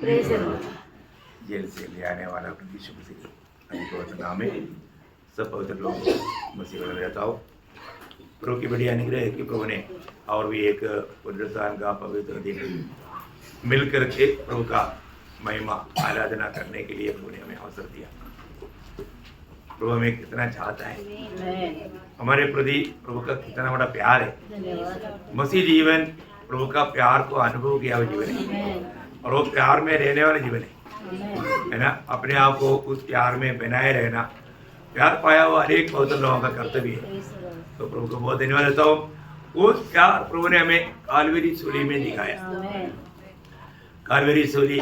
Jail से ले आने वाला प्रभु यीशु मसीह के पवित्र नाम में सब पवित्र लोग मसीह में रहता हो। प्रभु की बड़ी अनुग्रह है कि प्रभु ने और भी एक पुनरुत्थान का पवित्र दिन मिलकर के प्रभु का महिमा आराधना करने के लिए प्रभु ने हमें अवसर दिया। प्रभु हमें कितना चाहता है, हमारे प्रति प्रभु का कितना बड़ा प्यार है। मसीह जीवन प्रभु का प्यार को अनुभव किया हुआ जीवन है और वो प्यार में रहने वाला जीवन है ना। अपने आप को उस प्यार में बनाए रहना प्यार पाया हुआ अनेक पवित्र लोगों का कर्तव्य है। तो प्रभु को बहुत धन्यवाद देता हूँ। उस प्यार प्रभु ने हमें कालवरी सूली में दिखाया। कालवरी सूली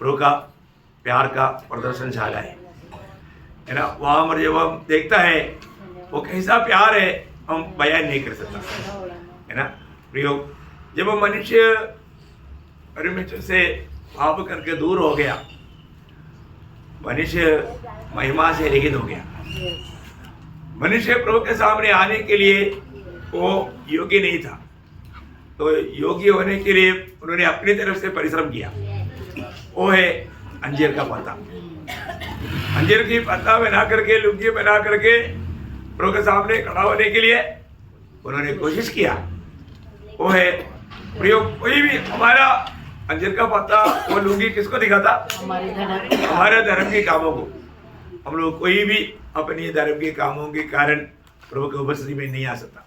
प्रभु का प्यार का प्रदर्शनशाला है ना। वहाँ पर जब हम देखता है वो कैसा प्यार है हम बयान नहीं कर सकता है ना। प्रयोग जब मनुष्य परमेश्वर से पाप करके दूर हो गया, मनुष्य महिमा से रहित हो गया। मनुष्य प्रभु के सामने आने के लिए वो योग्य नहीं था, तो योग्य होने के लिए उन्होंने अपनी तरफ से परिश्रम किया। वो है अंजीर का पत्ता। अंजीर की पत्ता बना करके, लुंगी बना करके प्रभु के सामने खड़ा होने के लिए उन्होंने कोशिश किया। वो है प्रयोग। कोई भी हमारा अंजीर का पत्ता वो लुंगी किसको दिखाता? हमारे धर्म के कामों को। हम लोग कोई भी अपनी धर्म के कामों के कारण प्रभु के उपस्थिति में नहीं आ सकता।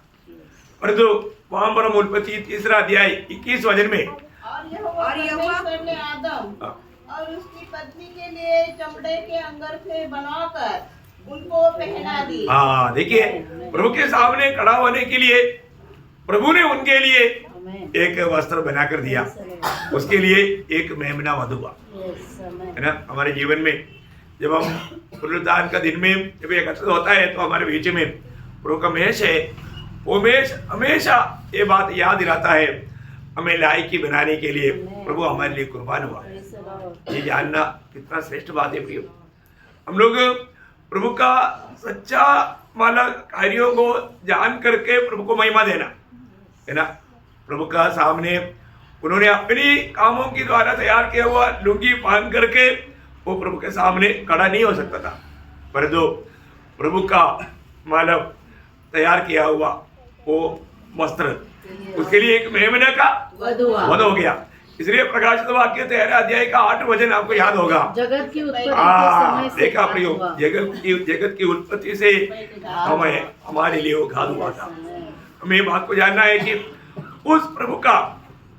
परंतु वहां पर हम उत्पत्ति 3 अध्याय 21 वचन में और यहोवा ने आदम और उसकी पत्नी के लिए चमड़े के अंगरखे बनाकर उनको पहना दी। हाँ, देखिए प्रभु के सामने खड़ा होने के लिए प्रभु ने उनके लिए एक वस्त्र बनाकर दिया। उसके लिए एक मेमना वधु हुआ है ना। हमारे जीवन में जब हम पुनरुत्थान का दिन में जब एकत्रित होता है तो हमारे बीच में प्रभु का मेष है। वो मेष हमेशा ये बात याद दिलाता है हमें लायकी बनाने के लिए प्रभु हमारे लिए कुर्बान हुआ। ये जानना कितना श्रेष्ठ बात है प्रियो। हम लोग प्रभु का सच्चा माना कार्यों को जान करके प्रभु को महिमा देना है ना। प्रभु का सामने उन्होंने अपनी कामों के द्वारा तैयार किया हुआ लुंगी पहन करके वो प्रभु के सामने खड़ा नहीं हो सकता था, परंतु प्रभु का मानव तैयार किया हुआ वो वस्त्र उसके लिए एक मेमने का वध हो गया। इसलिए प्रकाशित वाक्य 13 अध्याय का 8 वचन आपको याद होगा। जगत की उत्पत्ति के समय से देखा प्रयोग, जगत की उत्पत्ति से हमें हमारे लिए वो घात हुआ था। हमें बात को जानना है कि उस प्रभु का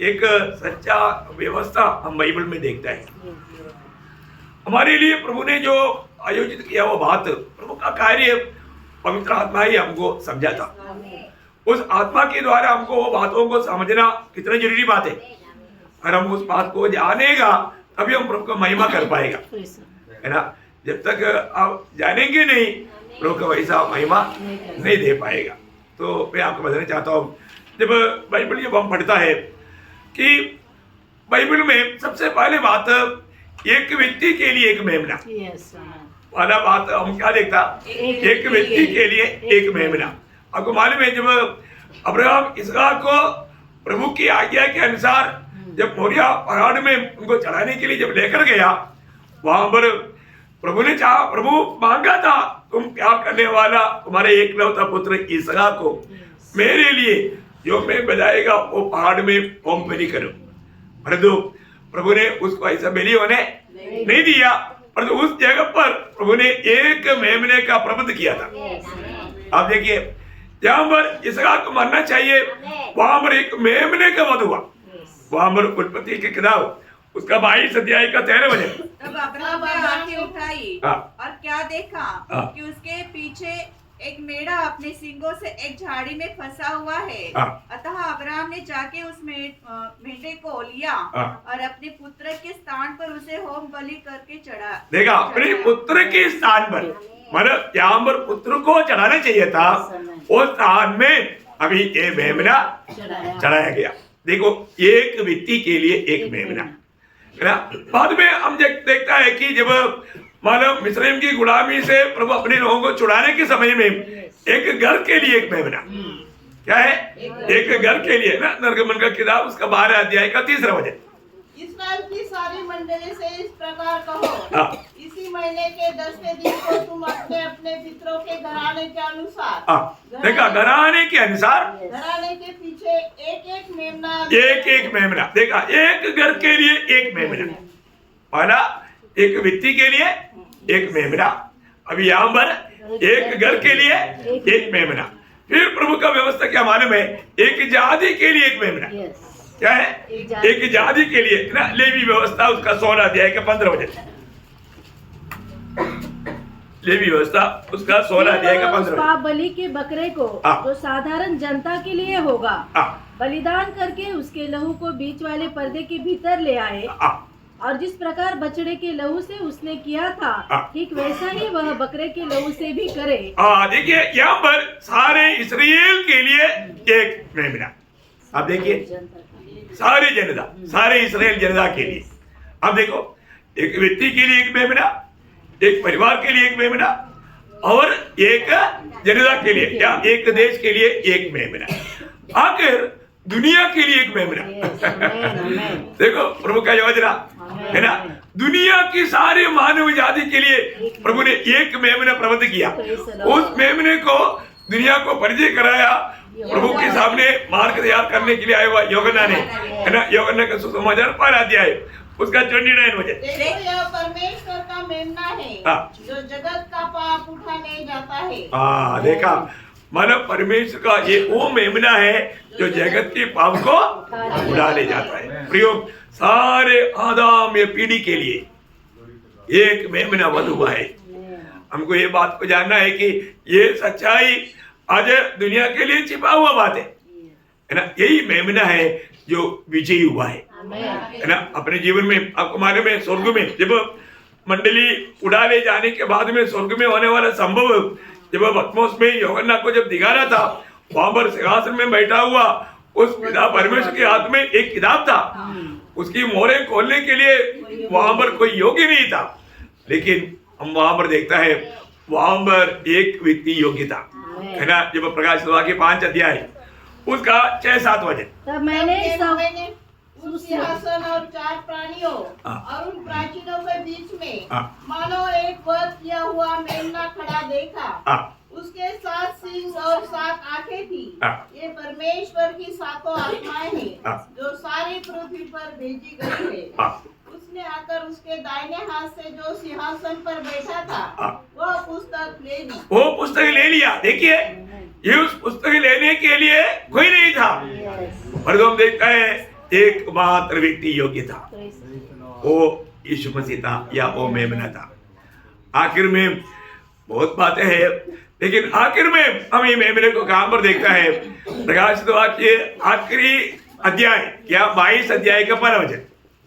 एक सच्चा व्यवस्था हम बाइबल में देखते हैं। हमारे लिए प्रभु ने जो आयोजित किया वो बात, प्रभु का कार्य पवित्र आत्मा ही हमको समझाता। उस आत्मा के द्वारा हमको वो बातों को समझना कितना जरूरी बात है। और हम उस बात को जानेगा तभी हम प्रभु का महिमा कर पाएगा है ना। जब तक आप जानेंगे नहीं प्रभु का वैसा महिमा नहीं दे पाएगा। तो मैं आपको बताना चाहता हूँ, जब बाइबल जब हम पढ़ता है कि बाइबल में सबसे पहले बात एक व्यक्ति के लिए एक मेमना। पहला बात हम क्या देखता? एक व्यक्ति के लिए एक मेमना। आपको मालूम है जब अब्राहम इसहाक को प्रभु की आज्ञा के अनुसार जब मोरिया पहाड़ में उनको चढ़ाने के लिए जब लेकर गया, वहां पर प्रभु ने चाहा, प्रभु मांगा था तुम प्यार करने वाला तुम्हारे एकलौता पुत्र इसहाक को मेरे लिए जो मैं बजाएगा वो पहाड़ में होम बलि करो। परंतु प्रभु ने उसको ऐसा बलि होने नहीं दिया, परंतु उस जगह पर प्रभु ने एक मेमने का प्रबंध किया था। आप देखिए जहां पर इसहाक को मरना चाहिए वहां पर एक मेमने का वध हुआ। वहां पर उत्पत्ति की किताब उसका 22 अध्याय का 13 वचन। तब अब्राहम ने आंखें उठाई और क्या देखा कि उसके पीछे एक मेढ़ा अपने सींगों से एक झाड़ी में फंसा हुआ है। अतः अब्राहम ने जाके उस मेढ़े को लिया और अपने पुत्र के स्थान पर उसे होम बलि करके चढ़ा। देखा, अपने पुत्र के स्थान पर, मतलब जहाँ पर पुत्र को चढ़ाना चाहिए था उस स्थान में अभी ये मेमना चढ़ाया गया। देखो, एक व्यक्ति के लिए एक मेमना है ना। बाद में हम देखता है कि जब मानव मिस्रैम की गुलामी से प्रभु अपने लोगों को छुड़ाने के समय में एक घर के लिए एक मेमना, क्या है? एक घर के लिए ना। निर्गमन का किताब उसका 12 अध्याय का 3 वचन इस्राएल की सारी मंडली से इस प्रकार कहो, हाँ। इसी महीने के 10वें दिन को तुम अपने अपने पितरों के घराने के अनुसार, देखा, घराने के अनुसार घराने के पीछे एक एक मेमना, एक मेमना, देखा, एक घर के लिए एक मेमना, पहला एक व्यक्ति के लिए एक मेमना, अभी यहाँ पर एक घर के लिए एक मेमना। फिर प्रभु का व्यवस्था क्या मालूम है, एक जाति के लिए एक मेमना, क्या है, एक जाति के लिए ना, लेवी व्यवस्था उसका 16 अध्याय के 15 वचन, लेवी व्यवस्था उसका 16 अध्याय का 15 पाप बलि के बकरे को हाँ। जो साधारण जनता के लिए होगा हाँ। बलिदान करके उसके लहू को बीच वाले पर्दे के भीतर ले आए, और जिस प्रकार बछड़े के लहू से उसने किया था ठीक वैसा ही वह बकरे के लहू से भी करे। देखिए, यहाँ पर सारे इस्राएल के लिए एक मेमना, आप देखिए, सारे जनता, सारे इस्राएल जनता के लिए, अब देखो, एक व्यक्ति के लिए एक मेमना, एक परिवार के लिए एक मेमना, और एक जनता के लिए या एक देश के लिए एक मेमना, आखिर दुनिया के लिए एक मेमना। देखो प्रभु का योजना है ना, दुनिया की सारे मानव जाति के लिए प्रभु ने एक मेमना प्रबंध किया, उस मेमने को दुनिया को परिचय कराया, प्रभु के सामने मार्ग तैयार करने के लिए आया हुआ यूहन्ना ने, है ना, यूहन्ना का सुसमाचार पहला अध्याय उसका 29 वचन। देखो यह परमेश्वर का मेमना है जो जगत का पाप उठा ले जाता है। देखा, मानव परमेश्वर का ये वो मेमना है जो जगत के पाप को उड़ा ले जाता है। प्रयोग सारे आदम या पीढ़ी के लिए एक मेमना बंध हुआ है। हमको ये बात को जानना है कि ये सच्चाई आज दुनिया के लिए छिपा हुआ बात है ना, यही मेमना है जो विजयी हुआ है ना अपने जीवन में। आपको मालूम है, स्वर्ग में जब मंडली उड़ा ले जाने के बाद में स्वर्ग में होने वाला संभव, जब पत्मोस में यूहन्ना को जब दिखा रहा था, वहां पर सिंहासन में बैठा हुआ उस पिता परमेश्वर के हाथ में एक किताब था, उसकी मोहरें खोलने के लिए वहां पर कोई योग्य नहीं था, लेकिन हम वहां पर देखता है वहां पर एक व्यक्ति योग्य था, है ना। जब प्रकाश के 5 अध्याय उसका 6-7 वचन, तब मैंने उस सिंहासन और 4 प्राणियों और उन प्राचीनों के बीच में मानो एक वध किया हुआ मेमना खड़ा देखा। उसके 7 सींग और 7 आंखें थी। ये परमेश्वर की 7 आत्माएं हैं जो सारी पृथ्वी पर भेजी गई है। उसने आकर उसके दाहिने हाथ से जो सिंहासन पर बैठा था वह पुस्तक ले ली। वो पुस्तक ले लिया। देखिए, ये उस पुस्तक लेने के लिए कोई नहीं था, पर हम देखता है एकमात्र व्यक्ति योग्य था, वो यीशु मसीह था या वो मेमना था। आखिर में बहुत बातें हैं, लेकिन आखिर में हम ये मेमने को कहां पर देखता है, प्रकाशित वाक्य आखिरी अध्याय या 22 अध्याय का 1 वचन।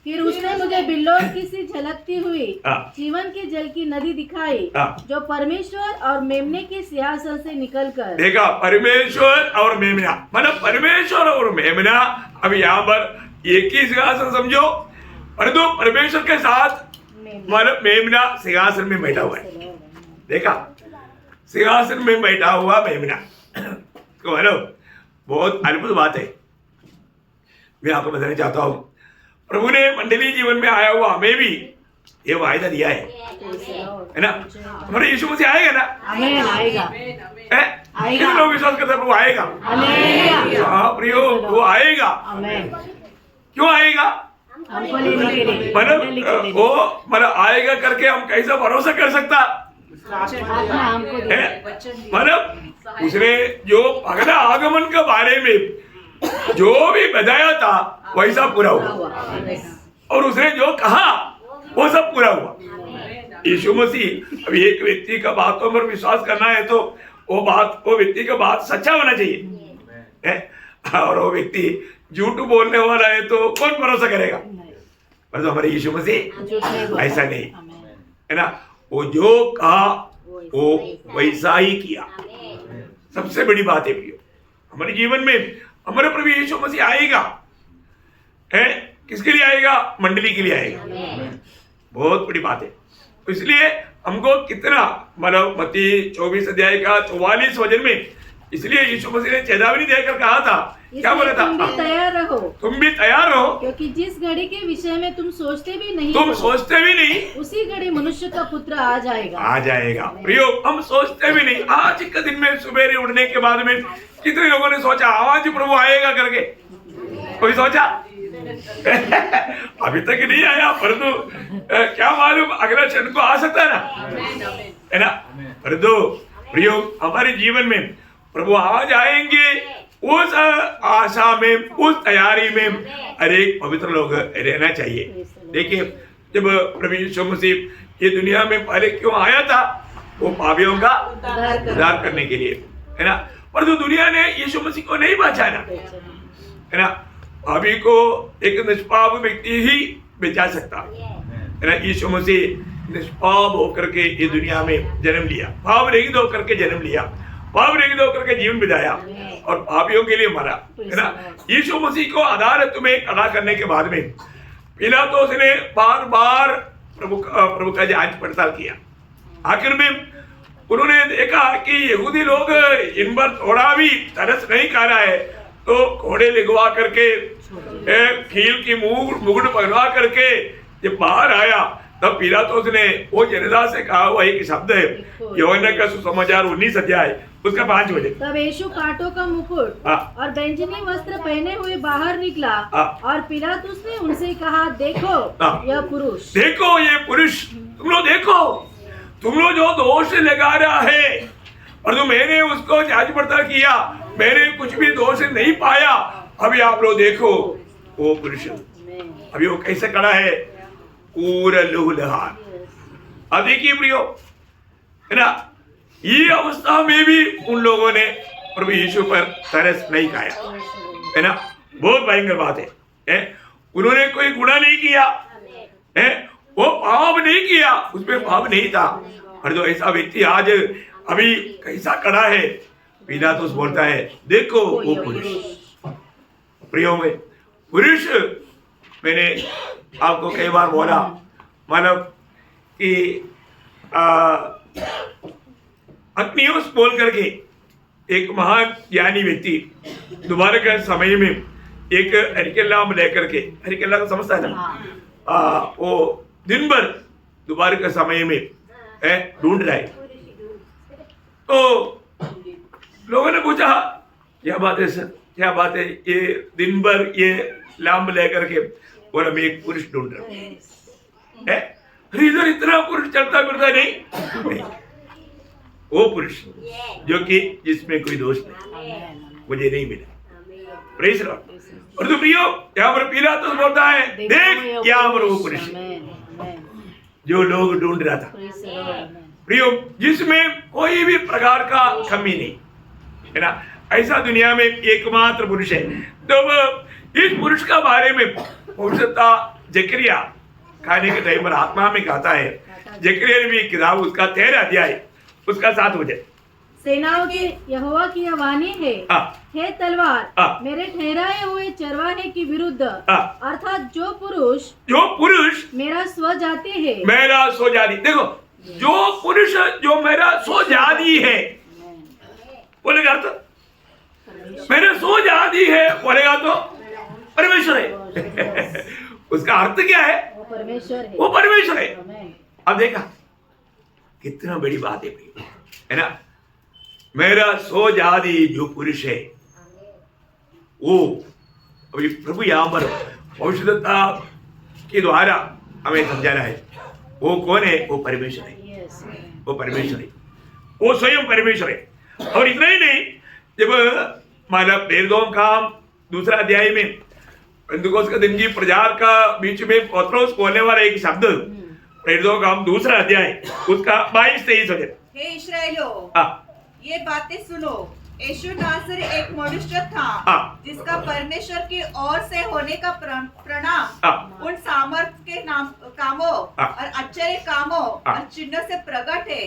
फिर उसने मुझे बिल्लोर की सी झलकती हुई जीवन के जल की नदी दिखाई जो परमेश्वर और मेमने के सिंहासन से निकलकर, देखा, परमेश्वर और मेमना, मतलब परमेश्वर और मेमना। अब यहाँ पर एक ही सिंहासन समझो, परंतु परमेश्वर के साथ मतलब मेमना सिंहासन में बैठा हुआ है। देखा, सिंहासन में बैठा हुआ मेमना तो हेलो, बहुत अद्भुत बात है। मैं आपको बताना चाहता हूँ, प्रभु ने मंडली जीवन में आया हुआ हमें भी ये वायदा दिया है ना। हमारे यीशु मसीह आएगा ना, आएगा, कितने लोग विश्वास करते हैं प्रभु आएगा? हाँ प्रियो, वो आएगा। क्यों आएगा? मतलब वो मतलब आएगा करके हम कैसा भरोसा कर सकता? मतलब उसने जो अगला आगमन के बारे में जो भी बताया था वैसा पूरा हुआ, और उसने जो कहा वो सब पूरा हुआ। यीशु मसीह, अब एक व्यक्ति का बातों पर विश्वास करना है तो वो व्यक्ति का बात सच्चा होना चाहिए, और वो व्यक्ति झूठ बोलने वाला है तो कौन भरोसा करेगा? पर तो हमारे यीशु मसीह ऐसा नहीं है ना, वो जो कहा वो वैसा ही किया। सबसे बड़ी बात है प्रियो, हमारे जीवन में हमारे प्रभु यीशु मसीह आएगा, है किसके लिए आएगा? मंडली के लिए आएगा। बहुत बड़ी बात है। इसलिए हमको कितना मतलब मत्ती 24 अध्याय का 44 वचन में इसलिए यीशु मसीह ने चेतावनी देकर कहा था, क्या बोला था? तुम भी तैयार रहो, तुम भी तैयार रहो, क्योंकि जिस घड़ी के विषय में तुम सोचते भी नहीं तुम हो, सोचते भी नहीं, उसी घड़ी मनुष्य का पुत्र आ जाएगा। आ जाएगा। प्रियो, हम सोचते भी नहीं। आज के दिन में सुबह उठने के बाद में कितने लोगों ने सोचा आज प्रभु आएगा करके? कोई सोचा? अभी तक नहीं आया, परंतु क्या मालूम अगला क्षण को आ सकता है ना, परंतु प्रियो हमारे जीवन में प्रभु आज आएंगे, उस आशा में, उस तैयारी में हर एक पवित्र लोग रहना चाहिए। देखिए, जब प्रभु यीशु मसीह ये दुनिया में पहले क्यों आया था? वो पापियों का उद्धार करने के लिए, है ना। परंतु दुनिया ने यीशु मसीह को नहीं पहचाना, है ना। पापी को एक निष्पाप व्यक्ति ही बचा सकता है ना। यीशु मसीह निष्पाप होकर के ये दुनिया में जन्म लिया, पाप रहित होकर के जन्म लिया, पाप रहित होकर के जीवन बिताया और पापियों के लिए मरा, है ना। यीशु मसीह को अदालत में खड़ा करने के बाद में पिलातुस ने बार बार प्रभु का जांच पड़ताल किया। आखिर में उन्होंने देखा कि यहूदी लोग इन पर थोड़ा भी तरस नहीं खा रहा है, तो घोड़े लिखवा करके खील की मुकुट पहनवा करके जब बाहर आया, तब पिलातुस ने वो जनता से कहा हुआ एक शब्द है, यूहन्ना का सुसमाचार 19 अध्याय उसका 5 वजह। तब यीशु कांटों का मुकुट और बैंजनी वस्त्र पहने हुए बाहर निकला और पिलातुस ने उनसे कहा, देखो यह पुरुष, देखो ये पुरुष, तुम लोग देखो, तुम लोग जो दोष लगा रहा है, और तो मैंने उसको जांच पड़ताल किया, मैंने कुछ भी दोष नहीं पाया। अभी आप लोग देखो वो पुरुष अभी वो कैसे खड़ा है, पूरा लहूलुहान। अब देखिए प्रियो, है ना, ये अवस्था में भी उन लोगों ने प्रभु यीशु पर तरस नहीं खाया, है ना। बहुत भयंकर बात है। उन्होंने कोई गुनाह नहीं किया, है, वो पाप नहीं किया, उसमें पाप नहीं था, और जो ऐसा व्यक्ति आज अभी कैसा खड़ा है, पिलातुस बोलता है, देखो वो पुरुष। प्रियो में पुरुष, मैंने आपको कई बार बोला, मतलब कि अग्नियोस बोल करके एक महान ज्ञानी व्यक्ति दोबारा के समय में एक हरिकेला लेकर के, हरिकेला को समझता है ना, वो दिन भर दोबारा के समय में ढूंढ रहा है। तो लोगों ने पूछा, क्या बात है सर, क्या बात है, ये दिन भर ये लाम लेकर के, और मैं एक पुरुष ढूंढ रहा हूं। इधर इतना पुरुष चलता फिरता नहीं, वो पुरुष जो कि जिसमें कोई दोष नहीं, मुझे नहीं मिला। Praise Lord. और तो प्रियो, यहाँ पर पिलातुस बोलता है, देख यहाँ पर वो पुरुष जो लोग ढूंढ रहा था, प्रियो, जिसमें कोई भी प्रकार का कमी नहीं, है ना। ऐसा दुनिया में एकमात्र पुरुष है। तो इस पुरुष का बारे में पवित्रता जकरिया खाने के टाइम पर आत्मा में कहता है, जकरिया ने भी किताब उसका 13 अध्याय उसका 7 वजह, सेनाओं के यहोवा की यह वाणी है, हे तलवार मेरे ठहराए हुए चरवाहे के विरुद्ध, अर्थात जो पुरुष मेरा स्वजाति है, मेरा स्वजाति। देखो, जो पुरुष जो मेरा स्वजाति है, बोलेगा तो मेरा स्वजाति है, बोलेगा तो परमेश्वर है। उसका अर्थ क्या है? वो परमेश्वर है। अब देखा कितना बड़ी बात है ना। मेरा स्वजाति जो पुरुष है, वो अभी प्रभु यहाँ पर पवित्रता के द्वारा हमें समझाना है। वो कौन है? वो परमेश्वर है। वो परमेश्वर है, वो स्वयं परमेश्वर है। और इतना ही नहीं, जब मतलब प्रेरितों का 2 अध्याय में पेंतुकोस्त के दिन की प्रचार का बीच में पत्रोस बोलने वाला एक शब्द, प्रेरितों का 2 अध्याय उसका 22-23 वजह, हे इस्राएलियों, ये बातें सुनो। यीशु नासरी एक मनुष्य था जिसका परमेश्वर की ओर से होने का प्रणाम उन सामर्थ के कामों और आश्चर्य कामों और चिन्ह से प्रकट है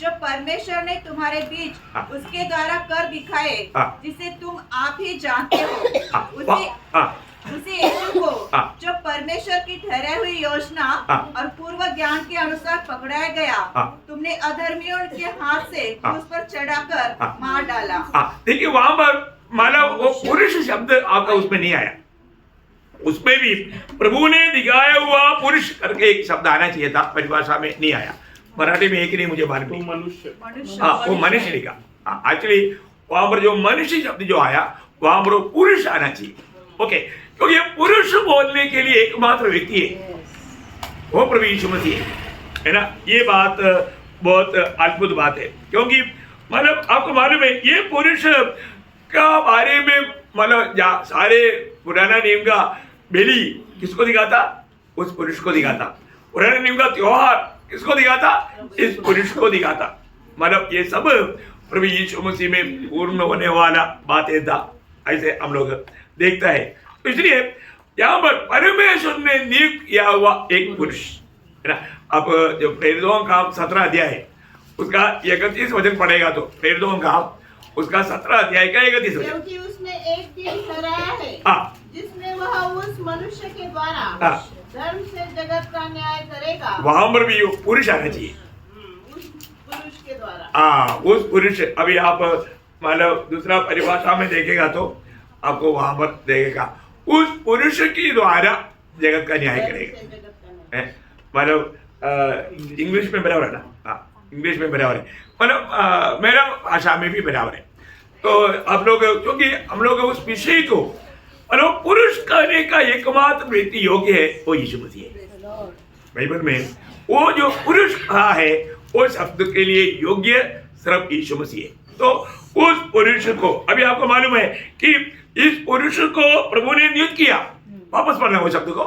जो परमेश्वर ने तुम्हारे बीच उसके द्वारा कर दिखाए, जिसे तुम आप ही जानते हो। उसी यीशु को जो परमेश्वर की ठहराई हुई योजना और पूर्व ज्ञान के अनुसार पकड़ाया गया, तुमने अधर्मियों के हाथ से क्रूस पर चढ़ाकर मार डाला। देखिए वहां पर मतलब वो पुरुष शब्द आपका उसमें नहीं आया, उसमें भी प्रभु ने दिखाया हुआ पुरुष करके एक शब्द आना चाहिए था, परिभाषा में नहीं आया। मराठी में एक नहीं मुझे मालूम नहीं, मनुष्य वो मनुष्य लिखा। एक्चुअली वहां पर जो मनुष्य शब्द जो आया वहां पर पुरुष आना चाहिए। ओके, क्योंकि ये पुरुष बोलने के लिए एकमात्र व्यक्ति है, वो प्रभु यीशु मसीह है ना। ये बात बहुत अद्भुत बात है, क्योंकि मतलब आपको मालूम है ये पुरुष का बारे में मतलब सारे पुराना नियम का बेली किसको दिखाता? उस पुरुष को दिखाता। पुराने नियम का त्योहार किसको दिखाता? इस पुरुष को दिखाता। मतलब ये सब प्रभु यीशु मसीह में पूर्ण होने वाला बातें था, ऐसे हम लोग देखता है। तो इसलिए यहाँ पर परमेश्वर ने नियुक्त किया हुआ एक पुरुष है ना। अब जो प्रेरितों का 17 अध्याय है उसका 31 वचन पढ़ेगा तो प्रेरितों का उसका 17 अध्याय का 31 वचन, क्योंकि उसने एक दिन ठहराया है जिसमें वह उस मनुष्य के द्वारा धर्म से जगत का न्याय करेगा। वहां पर भी पुरुष आना चाहिए, उस पुरुष के द्वारा। उस पुरुष। अभी आप मतलब दूसरा परिभाषा में देखेगा तो आपको वहां पर देखेगा उस पुरुष के द्वारा जगत का न्याय करेगा। मतलब इंग्लिश में बराबर है ना? इंग्लिश में बराबर है, मतलब मेरा भाषा में भी बराबर है। तो आप लोग क्योंकि हम लोग उस विषय को मतलब पुरुष कहने का एकमात्र व्यक्ति योग्य है वो यीशु मसीह है। बाइबल में वो जो पुरुष कहा है वो शब्द के लिए योग्य सिर्फ यीशु मसीह है। तो उस पुरुष को अभी आपको मालूम है कि इस पुरुष को प्रभु ने नियुक्त किया। वापस पढ़ना वो शब्द को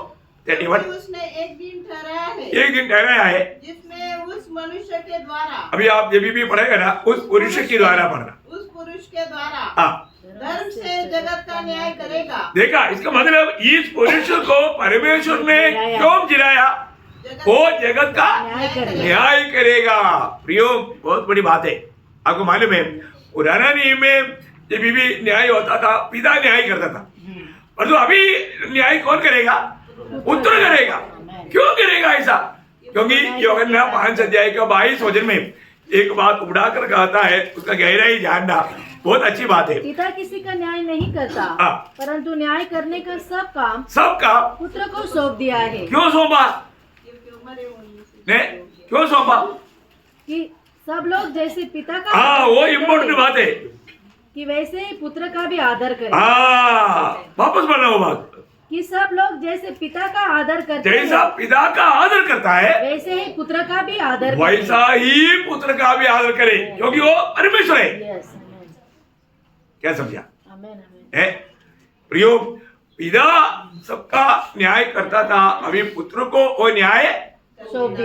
31। उसने एक दिन ठहराया है, एक दिन ठहराया है जिसमें उस मनुष्य के द्वारा। अभी आप जब भी पढ़ेगा ना उस पुरुष के द्वारा पढ़ना, उस पुरुष के द्वारा धर्म से जगत का न्याय करेगा। देखा, इसका मतलब इस पुरुष को परमेश्वर ने क्यों जिलाया? वो जगत का न्याय करेगा। प्रियो, बहुत बड़ी बात है। आपको मालूम है पुराना नियम में जब भी न्याय होता था पिता न्याय करता था, और तो अभी न्याय कौन करेगा? पुत्र करेगा। क्यों करेगा ऐसा? क्योंकि यूहन्ना 5 अध्याय का 22 वचन में एक बात उड़ा कर कहता है, उसका गहराई जानना बहुत अच्छी बात है। पिता किसी का न्याय नहीं करता, परंतु न्याय करने का सब काम पुत्र को सौंप दिया है। क्यों सौंपा? क्यों सौंपा? कि सब लोग जैसे पिता का वो इम्पोर्टेंट बात है कि वैसे ही पुत्र का भी आदर करें। वापस बोलना वो बात कि सब लोग जैसे पिता का आदर करते हैं, जैसा पिता का आदर करता है वैसे ही पुत्र का भी आदर वैसा ही पुत्र का भी आदर करे, क्योंकि वो परमेश्वर है। क्या समझा? प्रियो, पिता सबका न्याय करता था, अभी पुत्र को वो न्याय सौंप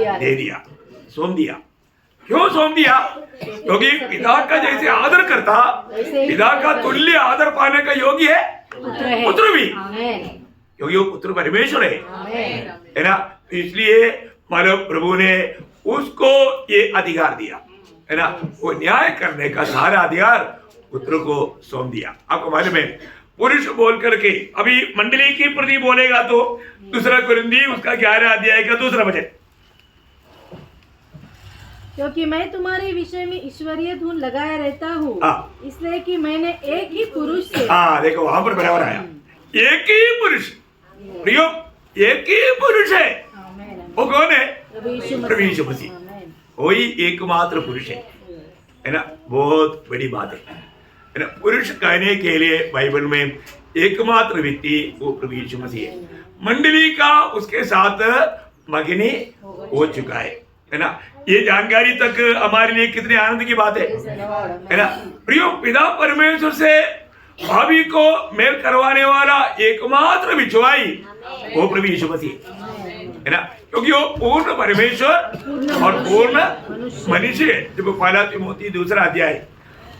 क्योंकि मैं तुम्हारे विषय में ईश्वरीय धुन लगाया रहता हूँ, इसलिए कि मैंने एक ही पुरुष से। देखो वहां पर बराबर आया, एक ही पुरुष। प्रियो, एक ही पुरुष है। वो कौन है? प्रभु यीशु मसीह। वही एकमात्र पुरुष है ना। बहुत बड़ी बात है ना। पुरुष कहने के लिए बाइबल में एकमात्र व्यक्ति वो प्रभु यीशु मसीह है। मंडली का उसके साथ मगनी हो चुका है ना। ये जानकारी तक हमारे लिए कितने आनंद की बात है ना। प्रियो, पिता परमेश्वर से भाभी को मेल करवाने वाला एकमात्र बिछुआई वो प्रभु यीशु मसीह है ना, क्योंकि वो पूर्ण परमेश्वर और पूर्ण मनुष्य है। जब पहला तिमोथी 2 अध्याय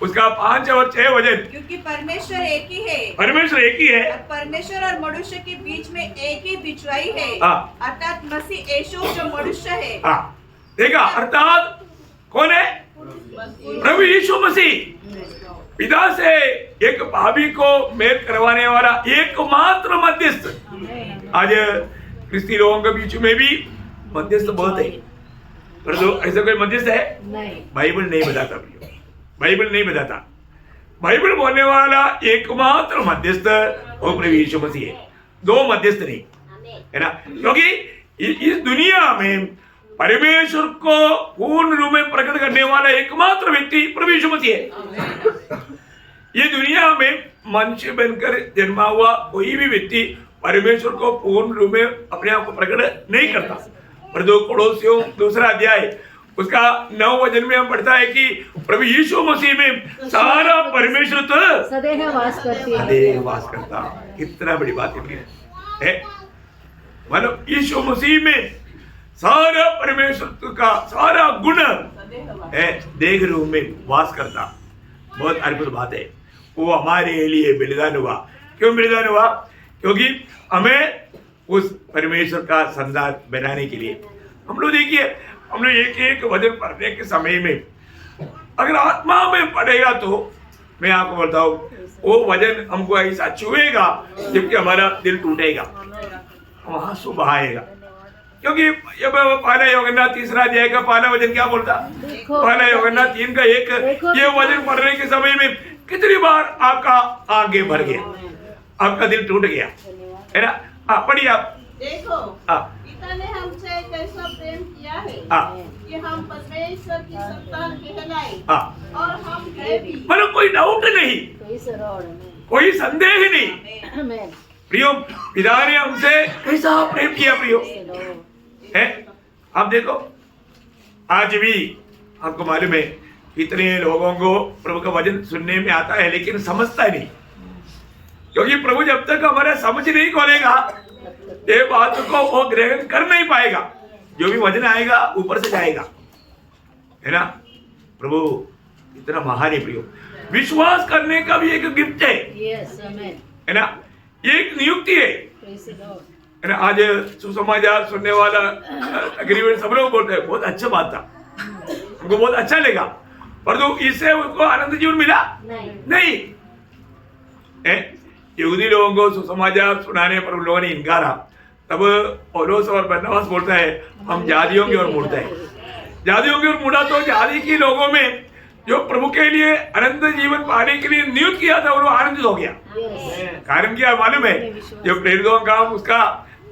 उसका 5 और 6 वचन, क्योंकि परमेश्वर एक ही है, परमेश्वर एक ही है, परमेश्वर और मनुष्य के बीच में एक ही बिछुआई है, अर्थात मसीह यीशु जो मनुष्य है। देखा, अर्थात कौन है? प्रभु यीशु मसीह। पिता से एक भाभी को मेल करवाने वाला एकमात्र मध्यस्थ। आज क्रिस्ती लोगों के बीच में भी मध्यस्थ बहुत है, परंतु ऐसा कोई मध्यस्थ है? नहीं। बाइबल नहीं बताता भैया, बाइबल नहीं बताता। बाइबल बोलने वाला एकमात्र मध्यस्थ वो प्रभु यीशु मसीह है, दो मध्यस्थ नहीं, है ना। क्योंकि इस दुनिया में परमेश्वर को पूर्ण रूप में प्रकट करने वाला एकमात्र व्यक्ति प्रभु यीशु मसीह है। ये दुनिया में मनुष्य बनकर जन्मा हुआ कोई भी व्यक्ति परमेश्वर को पूर्ण रूप में अपने आप को प्रकट नहीं करता। परंतु कोलोसियों 2 अध्याय उसका 9 वचन में हम पढ़ता है कि प्रभु यीशु मसीह में सारा परमेश्वर तो सदैव वास करती है, सदैव वास करता। कितना बड़ी बात है, मतलब यीशु मसीह में सारा परमेश्वर का सारा गुण है, देह रूप में वास करता। बहुत अद्भुत बात है। वो हमारे लिए बलिदान हुआ। क्यों बलिदान हुआ? क्योंकि हमें उस परमेश्वर का संतान बनाने के लिए। हम लोग देखिए, हम लोग एक एक वचन पढ़ने के समय में अगर आत्मा में पढ़ेगा तो मैं आपको बताऊं वो वचन हमको ऐसा छुएगा जबकि हमारा दिल टूटेगा, हम आंसू बहाएगा। क्योंकि जब पहला यूहन्ना 3 अध्याय का पहला वचन क्या बोलता? पहला यूहन्ना 3 का 1 ये वचन पढ़ने के समय में कितनी बार आपका आगे भर गया, आपका दिल टूट गया, है ना। पढ़िए आप। देखो पिता ने हमसे कैसा प्रेम किया है कि हम परमेश्वर की संतान कहलाए और हम है भी। मतलब कोई डाउट नहीं, कोई संदेह नहीं। प्रियो, पिता ने हमसे कैसा प्रेम किया प्रियो, है। आप देखो आज भी आपको मालूम है कितने लोगों को प्रभु का वचन सुनने में आता है लेकिन समझता नहीं। क्योंकि प्रभु जब तक हमारा समझ नहीं खोलेगा ये बात को वो ग्रहण कर नहीं पाएगा। जो भी वचन आएगा ऊपर से जाएगा, है ना। प्रभु इतना महान है प्रियो। विश्वास करने का भी एक गिफ्ट है ना, ये एक नियुक्ति है ना। आज सुसमाचार सुनने वाला तकरीबन सब लोग बोलते हैं बहुत अच्छा बात था, हमको बहुत अच्छा लगा, पर तो इससे उनको आनंद जीवन मिला नहीं। यहूदी लोगों को सुसमाचार सुनाने पर उन लोगों ने इनकारा। तब पौलुस और बरनबास बोलता है हम जातियों की ओर मुड़ते हैं। जातियों की ओर मुड़ा तो जाति के लोगों में जो प्रभु के लिए अनंत जीवन पाने के लिए नियुक्त किया था वो आनंदित हो गया। कारण क्या मालूम है? जो प्रेरितों का उसका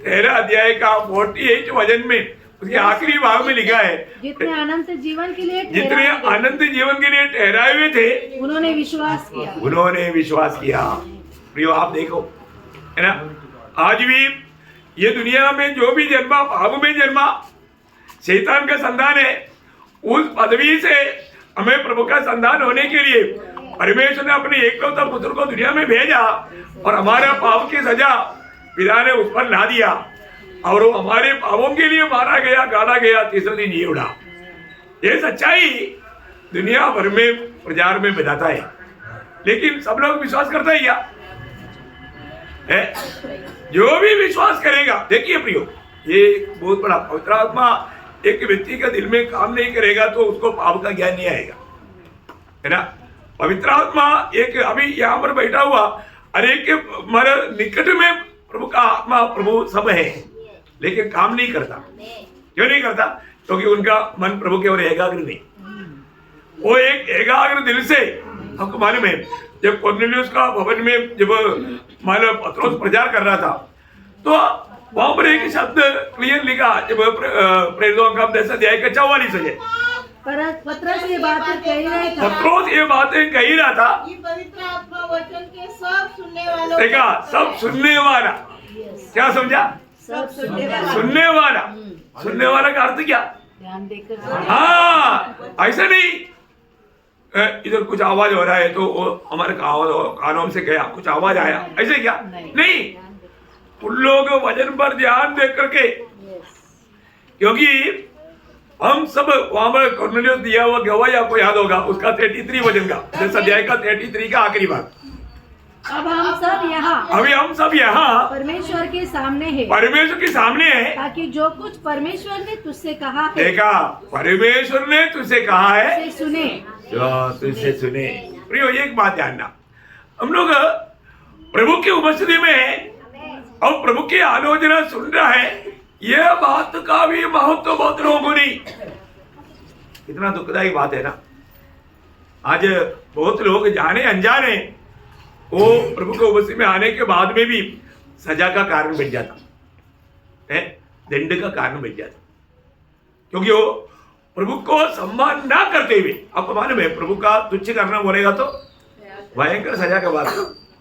13 अध्याय का 48 वचन में उसके आखिरी भाग में लिखा है जितने अनंत जीवन के लिए ठहराए हुए थे उन्होंने विश्वास किया। प्रियो आप देखो, है ना, आज भी ये दुनिया में जो भी जन्मा पाप में जन्मा शैतान का संतान है, उस पदवी से हमें प्रभु का संतान होने के लिए परमेश्वर ने अपने एकलौता पुत्र को दुनिया में भेजा और हमारा पाप की सजा पिता ने उस पर ला दिया और वो हमारे पापों के लिए मारा गया, गाड़ा गया, तीसरे दिन जी उड़ा। ये सच्चाई दुनिया भर में प्रचार में बताता है लेकिन सब लोग विश्वास करता है क्या? जो भी विश्वास करेगा, देखिए प्रियो, ये बहुत बड़ा पवित्र आत्मा एक व्यक्ति का दिल में काम नहीं करेगा तो उसको पाप का ज्ञान नहीं आएगा, है ना। पवित्र आत्मा एक अभी यहाँ पर बैठा हुआ अरे के हमारे निकट में प्रभु का आत्मा, प्रभु सब है लेकिन काम नहीं करता। क्यों नहीं करता? क्योंकि उनका मन प्रभु के ओर एकाग्र नहीं। वो एक एकाग्र दिल से, हमको मालूम है जब कॉर्नेलियस का भवन में जब मालूम पत्रोस प्रचार कर रहा था तो वहां पर एक शब्द क्लियर लिखा जब प्रेरितों का 10 अध्याय का 44 है। पत्रोस ये बातें कह ही रहा था। ये पवित्र आत्मा वचन के सब सुनने वालों, देखा, सब सुनने वाला। क्या समझा? सब सुनने वाला का अर्थ क्या? ध्यान देकर। हाँ, ऐसा नहीं इधर कुछ आवाज हो रहा है तो हमारे कानों से गया, कुछ आवाज आया, ऐसे क्या? नहीं, उन लोग वचन पर ध्यान दे करके, क्योंकि हम सब वहां पर कॉर्नेलियस दिया हुआ गवाही आपको याद होगा उसका 33 वचन का 10 अध्याय का 33 का आखिरी भाग। अब हम सब यहाँ परमेश्वर के सामने है ताकि जो कुछ परमेश्वर ने तुझसे कहा है, देखा, परमेश्वर ने तुझसे कहा है सुने, तुझसे सुने। प्रियो एक बात जानना, हम लोग प्रभु की उपस्थिति में है और प्रभु की आलोचना सुन रहा है, ये बात का भी महत्व बहुत लोगों को नहीं। कितना दुखदायी बात है ना। आज बहुत लोग जाने अनजाने वो प्रभु के उपस्थिति में आने के बाद में भी सजा का कारण बन जाता है, दंड का कारण बन जाता, क्योंकि वो प्रभु को सम्मान ना करते हुए, आपको मालूम है प्रभु का तुच्छ करना बोलेगा तो भयंकर सजा का बात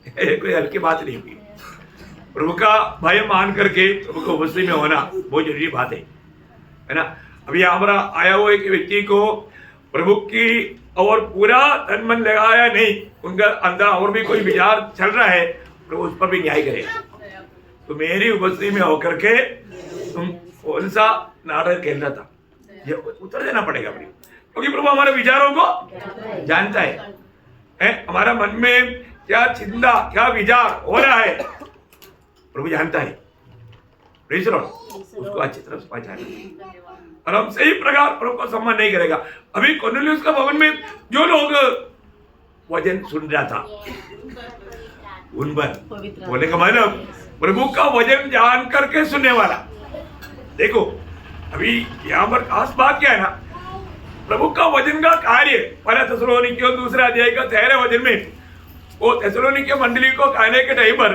है, कोई हल्की बात नहीं हुई। प्रभु का भय मान करके प्रभु को उपस्थिति में होना बहुत जरूरी बात है ना। अभी हमारा आया हुआ एक व्यक्ति को प्रभु की और पूरा तन मन लगाया नहीं, उनका अंदर और भी कोई विचार चल रहा है, प्रभु उस पर भी न्याय करेगा। तो मेरी उपस्थिति में होकर के तुम कौन सा नाटक खेलना था, ये उत्तर देना पड़ेगा भाई, क्योंकि प्रभु हमारे विचारों को जानता है, हमारा मन में क्या चिंता क्या विचार हो रहा है प्रभु जानता है। प्रेज़ द लॉर्ड, उसको अच्छी तरह से पहचाना और हम सही प्रकार प्रभु को सम्मान नहीं करेगा। अभी कॉर्नेलियस का भवन में जो लोग वचन सुन रहा था उन पर बोले का मतलब प्रभु का वचन जान करके सुनने वाला। देखो अभी यहाँ पर खास बात क्या है ना, प्रभु का वचन का कार्य पहला थिस्सलुनीकियों दूसरा अध्याय का 13 वचन में वो थिस्सलुनीके मंडली को कहने के टाइम पर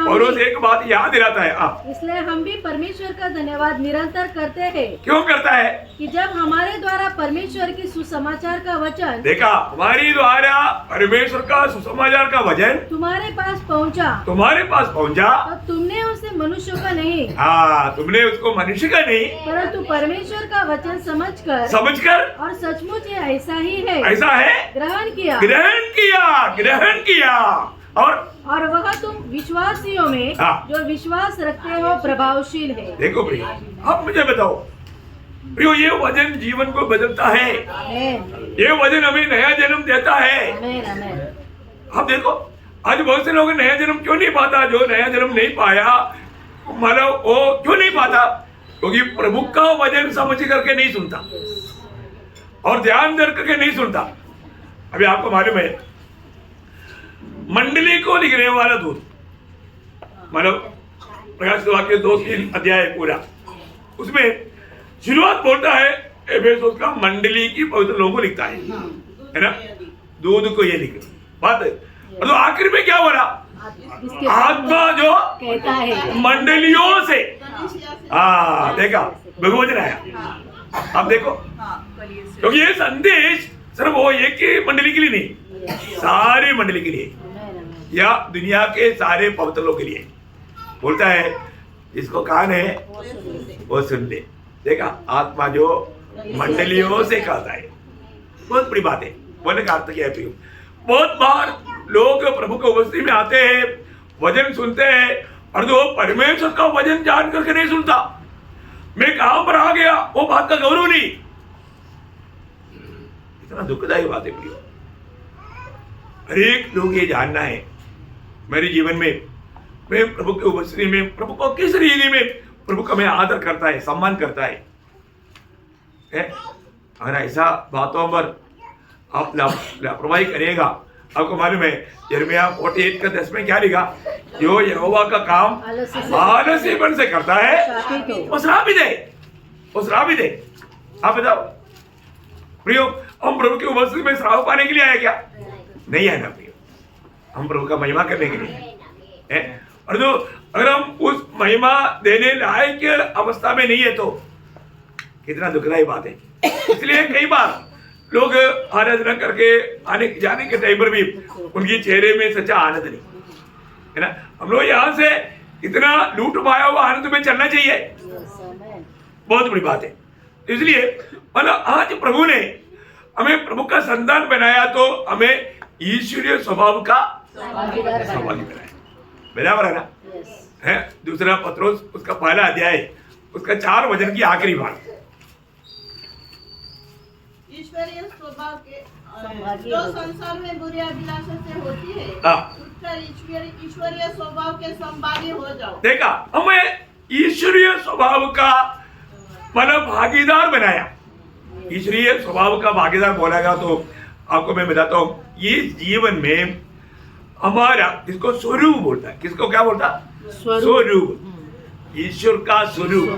पौलुस एक बात याद दिलाता है। इसलिए हम भी परमेश्वर का धन्यवाद निरंतर करते हैं। क्यों करता है? कि जब हमारे द्वारा परमेश्वर की सुसमाचार का वचन, देखा, हमारी द्वारा परमेश्वर का सुसमाचार का वचन तुम्हारे पास पहुंचा, तो तुमने उसे मनुष्य का नहीं, हाँ तुमने उसको मनुष्य का नहीं, परंतु परमेश्वर का वचन समझकर और सचमुच ये ऐसा ही है, ऐसा है ग्रहण किया और वह तुम विश्वासियों में जो विश्वास रखते हो प्रभावशील है। देखो प्रियो, अब मुझे बताओ प्रियो, ये वचन जीवन को बदलता है, ये वचन हमें नया जन्म देता है। अब देखो आज बहुत से लोग नया जन्म क्यों नहीं पाता, जो नया जन्म नहीं पाया मतलब वो क्यों नहीं पाता, क्योंकि प्रभु का वचन समझ करके नहीं सुनता और ध्यान दे करके नहीं सुनता। अभी आपको मालूम है मंडली को लिखने वाला दूत मतलब प्रकाशित वाक्य 2-3 अध्याय पूरा, उसमें शुरुआत बोलता है एफेसुस का मंडली की पवित्र लोगों को लिखता है ना, दूध को ये लिख बात है। और तो आखिर में क्या हो रहा, आत्मा जो कहता है मंडलियों से, हाँ देखा बहुवचन आया। अब देखो क्योंकि ये संदेश सिर्फ वो एक ही मंडली के लिए नहीं, सारी मंडली के लिए या दुनिया के सारे पवित्र लोगों के लिए बोलता है। जिसको कान है वो सुन ले। देखा, आत्मा जो मंडलियों से कहता है, बहुत बड़ी बात है। बोलने का अर्थ क्या है प्रियो, बहुत बार लोग प्रभु के उपस्थिति में आते हैं, वचन सुनते हैं और जो परमेश्वर का वचन जान करके नहीं सुनता, मैं कहां पर आ गया, वो बात का गौरव नहीं। इतना दुखदायी बात है प्रियो। हर एक लोग ये जानना है मेरे जीवन में मैं प्रभु की उपस्थिति में प्रभु को किस रीति में प्रभु का मैं आदर करता है, सम्मान करता है। अगर ऐसा बातों पर आप लापरवाही करेगा, आपको मालूम है यिर्मयाह 48 का 10 में क्या लिखा, जो यहोवा का काम आलसीपन से करता है वो श्रापित है। आप बताओ प्रियो, हम प्रभु की उपस्थिति में श्राप पाने के लिए आए क्या? नहीं आए ना प्रियो, हम प्रभु का महिमा करने के लिए। और जो अगर हम उस महिमा देने लायक अवस्था में नहीं है तो कितना दुखदायी बात है। इसलिए कई बार लोग आराधना करके आने जाने के टाइम पर भी उनके चेहरे में सच्चा आनंद नहीं है ना। हम लोग यहाँ से इतना लूट पाया हुआ आनंद में चलना चाहिए, बहुत बड़ी बात है। इसलिए मतलब आज प्रभु ने हमें प्रभु का संतान बनाया तो हमें ईश्वरीय स्वभाव का भागीदार बनाया, बराबर है ना। है दूसरा पत्रोस उसका पहला अध्याय उसका 4 वचन की आखिरी बात, ईश्वरीय स्वभाव के जो संसार में बुरी अभिलाषा से होती है, उत्तर ईश्वरीय स्वभाव के संभागी हो जाओ। देखा, हमें ईश्वरीय स्वभाव का मतलब भागीदार बनाया। ईश्वरीय स्वभाव का भागीदार बोलेगा तो आपको मैं बताता हूँ, ये जीवन में हमारा इसको स्वरूप बोलता है। किसको क्या बोलता? स्वरूप, ईश्वर का स्वरूप।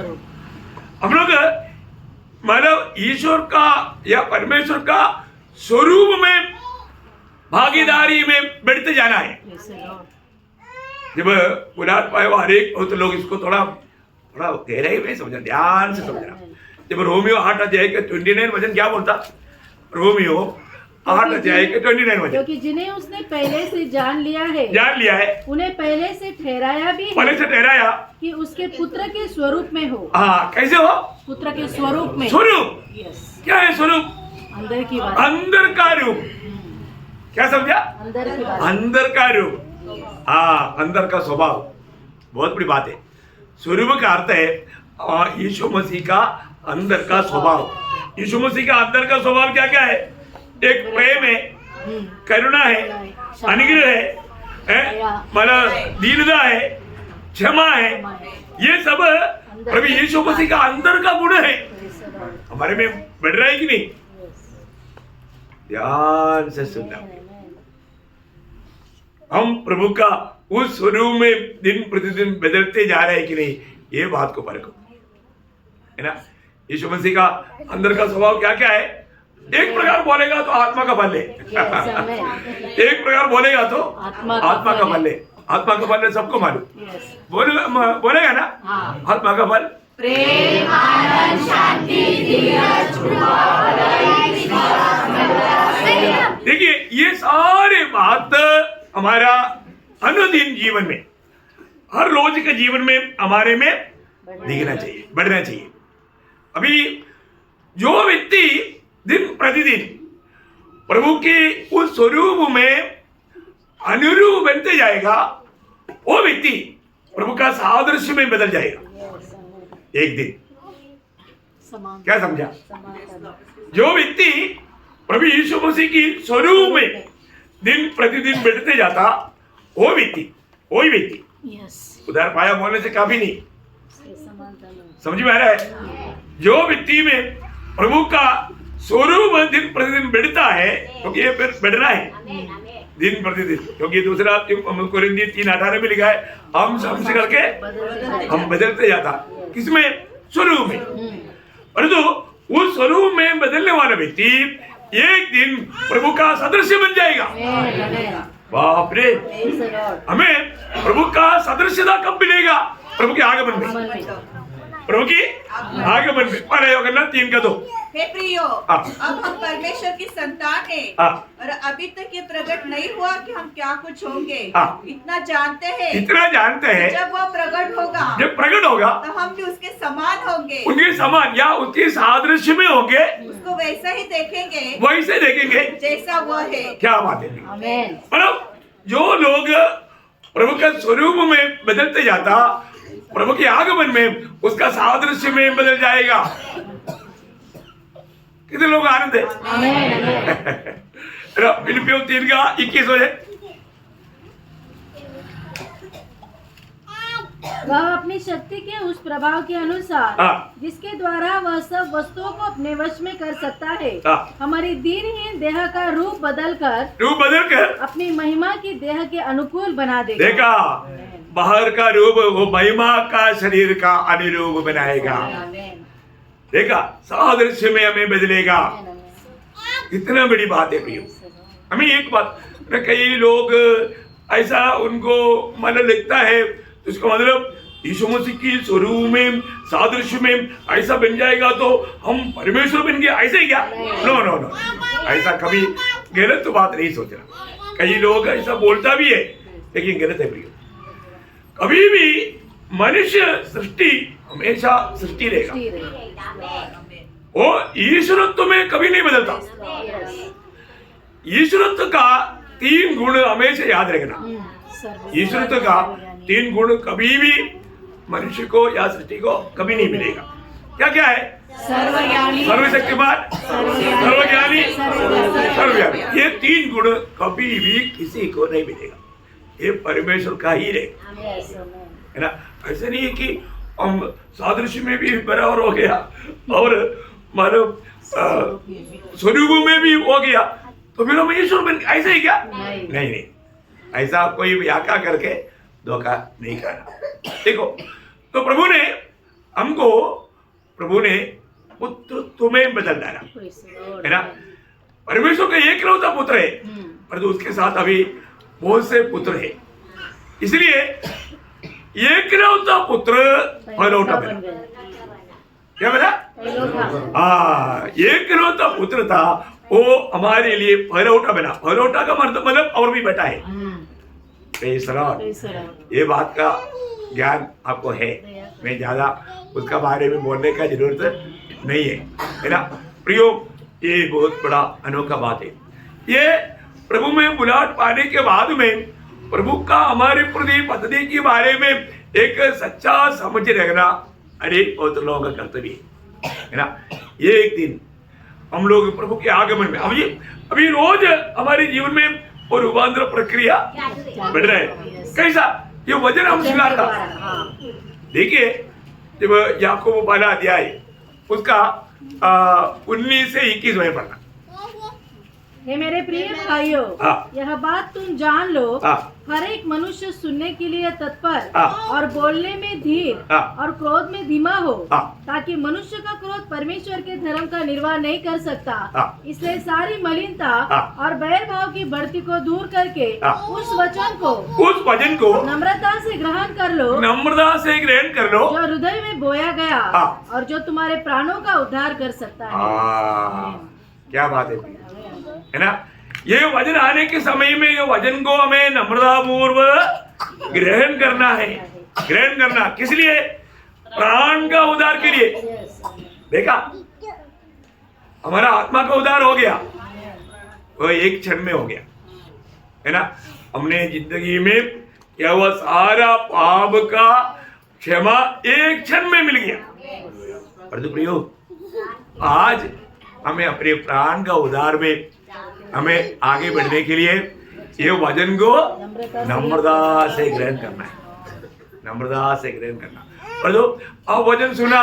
हम लोग मतलब ईश्वर का या परमेश्वर का स्वरूप में भागीदारी में बढ़ते जाना है। जब पुराण पाए हर एक बहुत लोग इसको थोड़ा थोड़ा गहराई में समझना, ध्यान से समझना। जब रोमियो 8 अध्याय के 29 वचन क्या बोलता? रोमियो 8 अध्याय के 29 वचन, क्योंकि जिन्हें उसने पहले से जान लिया है उन्हें पहले से ठहराया भी है कि उसके पुत्र के स्वरूप में हो। हाँ, कैसे हो? पुत्र के स्वरूप में। स्वरूप यस, क्या है? स्वरूप अंदर की बात, अंदर का रूप। क्या समझा? अंदर की बात, अंदर का रूप। हाँ, अंदर का स्वभाव, बहुत बड़ी बात है। स्वरूप का अर्थ है यीशु मसीह का अंदर का स्वभाव। यीशु मसीह का अंदर का स्वभाव क्या क्या है? एक प्रेम है, करुणा है, अनुग्रह है, मतलब दीनता है, क्षमा है। ये सब प्रभु यीशु मसीह का अंदर का गुण है। हमारे में बढ़ रहा है कि नहीं? ध्यान से सुनना। हम प्रभु का उस स्वरूप में दिन प्रतिदिन बदलते जा रहे हैं कि नहीं, ये बात को परखो, है ना। यीशु मसीह का अंदर का स्वभाव क्या क्या है? एक प्रकार बोलेगा तो आत्मा का फल है। एक प्रकार बोलेगा तो आत्मा का फल है। आत्मा का फल है, सबको मालूम। बोलेगा ना? आत्मा का फल प्रेम, आनंद, शांति, धीरज, देखिए, ये सारे बात हमारा अनुदिन जीवन में, हर रोज के जीवन में हमारे में दिखना चाहिए, बढ़ना चाहिए। अभी जो व्यक्ति दिन प्रतिदिन प्रभु के उस स्वरूप में अनुरूप बनते जाएगा, वो व्यक्ति प्रभु का सादृश्य में बदल जाएगा एक दिन। क्या समझा? जो व्यक्ति प्रभु यीशु मसीह की स्वरूप में दिन प्रतिदिन बढ़ते जाता, वो व्यक्ति, वही व्यक्ति उधार पाया बोलने से काफी नहीं। समझ में आ रहा है? जो व्यक्ति में प्रभु का स्वरूप दिन प्रतिदिन बढ़ता है, क्योंकि ये फिर बढ़ना है दिन प्रतिदिन, क्योंकि दूसरा कोरिन्थी 3:18 में लिखा है, हम समझ करके हम बदलते जाता। किसमें? स्वरूप में। परंतु उस स्वरूप में बदलने वाला व्यक्ति एक दिन प्रभु का सदृश्य बन जाएगा। बाप रे, हमें प्रभु का सदृश्यता कब मिलेगा? प्रभु के आगमन में। प्रभु की आगमन में। पढ़े होगा 3 का 2। हे प्रियो, अब हम परमेश्वर की संतान हैं और अभी तक ये प्रकट नहीं हुआ कि हम क्या कुछ होंगे। इतना जानते हैं जब वो प्रकट होगा तो हम भी उसके समान होंगे, उनके समान या उसके सादृश्य में होंगे, उसको वैसे देखेंगे जैसा वो है। क्या बात है। मतलब जो लोग प्रभु का स्वरूप में बदलते जाता, प्रभु के आगमन में उसका सादृश्य में बदल जाएगा। कितने लोग आनंद है? फिलिपियों 3 का 21 है। वह अपनी शक्ति के उस प्रभाव के अनुसार जिसके द्वारा वह सब वस्तुओं को अपने वश में कर सकता है, हमारी दीनहीन देह का रूप बदलकर अपनी महिमा की देह के अनुकूल बना देगा। देखा, बाहर का रूप वो महिमा का शरीर का अनुरूप बनाएगा। देखा, सादृश्य में हमें बदलेगा। इतना बड़ी बात है प्रियो। हमें एक बात, कई लोग ऐसा उनको मन लगता है, तो इसका मतलब यीशु मसीह की स्वरूप में सादृश्य में ऐसा बन जाएगा तो हम परमेश्वर बन गए, ऐसे ही क्या? नो, ऐसा कभी गलत बात नहीं सोचना। कई लोग ऐसा बोलता भी है, लेकिन गलत है प्रियो। कभी भी मनुष्य सृष्टि हमेशा सृष्टि रहेगा, वो ईश्वरत्व में कभी नहीं बदलता। ईश्वरत्व का 3 गुण हमेशा याद रखना। ईश्वरत्व का 3 गुण कभी भी मनुष्य को या सृष्टि को कभी नहीं मिलेगा। क्या क्या है? सर्वज्ञानी, सर्वशक्तिमान, सर्वज्ञानी, सर्वव्यापी। ये 3 गुण कभी भी किसी को नहीं मिलेगा। ये परमेश्वर का ही रहेगा, है ना। ऐसे नहीं है कि हम सादृश्य में भी बराबर हो गया और मानो स्वरूप में भी हो गया तो फिर हम ईश्वर बन, ऐसे ही क्या? नहीं, ऐसा कोई व्याख्या करके धोखा नहीं करना। देखो, तो प्रभु ने हमको प्रभु ने पुत्र तुम्हें बदल डाला, Praise the Lord. है ना। परमेश्वर का एकलौता पुत्र है, परंतु उसके साथ अभी बहुत से पुत्र है, इसलिए एकलौता पुत्र फलौटा बना। क्या बना? एकलौता पुत्र था, वो हमारे लिए फलौटा बना। फलौटा का मतलब और भी बेटा है। Praise the Lord. Praise the Lord. ये बात का ज्ञान आपको है, मैं ज्यादा उसका बारे में बोलने का जरूरत नहीं है ना प्रियो। ये बहुत बड़ा अनोखा बात है। ये प्रभु में बुलाहट पाने के बाद में प्रभु का हमारे प्रति पद्धति के बारे में एक सच्चा समझ रखना अरे बहुत लोगों का कर्तव्य है ना। ये एक दिन हम लोग प्रभु के आगमन में अभी रोज हमारे जीवन में और रूपांतर प्रक्रिया बढ़ रहा है। कैसा? ये वचन हम स्वीकार था। देखिए जब याकूब पहला अध्याय उसका 19 से 21 में पढ़ना। हे मेरे प्रिय भाइयों, यह बात तुम जान लो, हर एक मनुष्य सुनने के लिए तत्पर और बोलने में धीर और क्रोध में धीमा हो, ताकि मनुष्य का क्रोध परमेश्वर के धर्म का निर्वाह नहीं कर सकता। इसलिए सारी मलिनता और बैर भाव की बढ़ती को दूर करके उस वचन को नम्रता से ग्रहण कर लो, जो हृदय में बोया गया और जो तुम्हारे प्राणों का उद्धार कर सकता है। क्या बात है ना। ये वचन आने के समय में ये वचन को हमें नम्रतापूर्वक ग्रहण करना है। ग्रहण करना किस लिए? प्राण का उद्धार के लिए। देखा, हमारा आत्मा का उद्धार हो गया, वो एक क्षण में हो गया है ना। हमने जिंदगी में क्या हुआ? सारा पाप का क्षमा एक क्षण में मिल गया। परंतु प्रियो, आज हमें अपने प्राण का उद्धार में हमें आगे बढ़ने के लिए ये वचन को नम्रता से ग्रहण करना है। नम्रता से ग्रहण करना। पर जो आप वचन सुना,